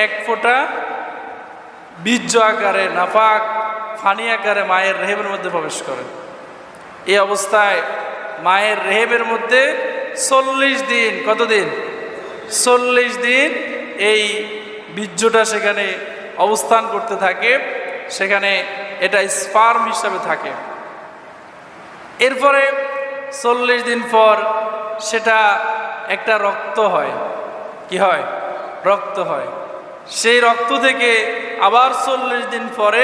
এক ফোঁটা বীর্য আকারে নাপাক ফানি আকারে মায়ের রেহেমের মধ্যে প্রবেশ করে। এই অবস্থায় মায়ের রেহেমের মধ্যে 40 দিন, কতদিন? 40 দিন এই বীর্যটা সেখানে অবস্থান করতে থাকে, সেখানে এটা স্পার্ম হিসাবে থাকে। এরপরে 40 দিন পর সেটা একটা রক্ত হয়। কি হয়? রক্ত হয়। সেই রক্ত থেকে আবার 40 দিন পরে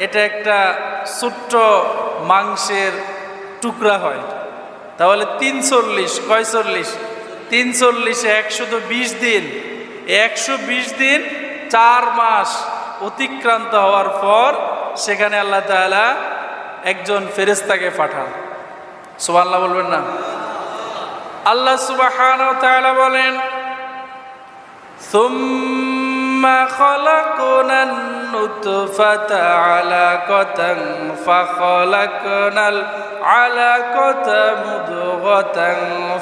এটা একটা ছোট্ট মাংসের টুকরা হয়। তাহলে 340, কয় 40? 340 120 দিন। 120 দিন 4 মাস অতিক্রান্ত হওয়ার পর সেখানে আল্লাহ তাআলা একজন ফেরেশতাকে পাঠান। সুবহানাল্লাহ বলবেন না? আল্লাহ সুবহানাহু ওয়া তাআলা বলেন, সুম্মা খালাকনান নুতফাতা আলাকাতান ফাখালাকনাল আলাকাতা মুদগাতান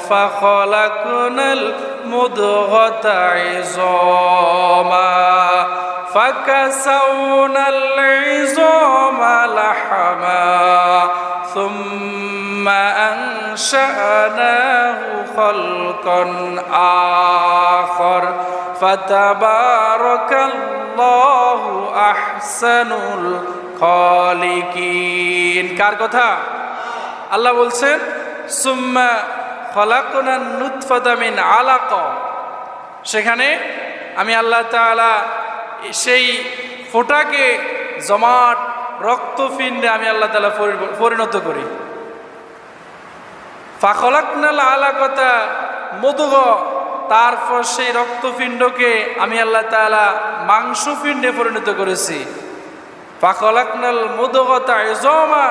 ফাখালাকনাল মুদগাতা ইযামা ফাকাসাওনাল ইযামা লাহমা সুম্মা আনশা'নাহু খালকান আখার ফাতাবারাকাল্লাহু আহসানুল খালিকিন। কার কথা? আল্লাহ বলছেন, সুম্মা খালাকনান নুতফাতা মিন আলাকা। সেখানে আমি আল্লাহ তাআলা সেই ফোঁটাকে জমাট রক্তপিণ্ডে আমি আল্লাহ তাআলা পরিণত করি। ফাখলাকনাল আলাকাতা মুদগা, তারপর সেই রক্তপিণ্ডকে আমি আল্লাহ তাআলা মাংসপিণ্ডে পরিণত করেছি। ফাখলাকনাল মুদগাতা ইযামা,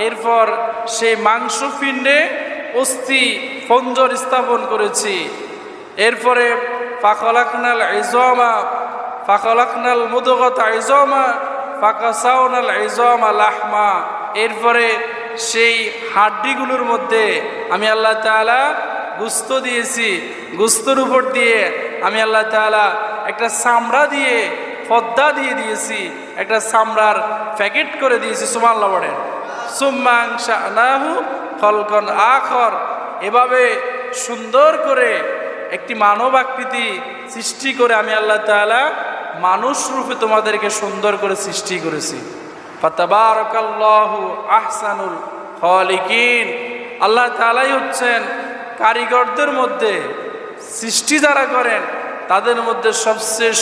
এরপর সেই মাংসপিণ্ডে অস্থি পঞ্জর স্থাপন করেছি। এরপরে ফাখলাকনাল ইযামা ফাখলাকনাল মুদগাতা ইযামা ফাকাসাওনাল ইযামা লাহমা, এরপরে সেই হাড্ডিগুলোর মধ্যে আমি আল্লাহ তাআলা গোশত দিয়েছি। গোশতের উপর দিয়ে আমি আল্লাহ তাআলা একটা চামড়া দিয়ে পর্দা দিয়ে দিয়েছি, একটা চামড়ার প্যাকেট করে দিয়েছি। সুবহানাল্লাহ বলেন। সুম্মা আনশা'নাহু খালকান আখার, এভাবে সুন্দর করে একটি মানব আকৃতি সৃষ্টি করে আমি আল্লাহ তাআলা মানুষ রূপে তোমাদেরকে সুন্দর করে সৃষ্টি করেছি। ফাতাবারাকাল্লাহু আহসানুল খালিকিন। আল্লাহ তাআলাই হচ্ছেন কারিগরদের মধ্যে, সৃষ্টি যারা করেন তাদের মধ্যে সবচেয়ে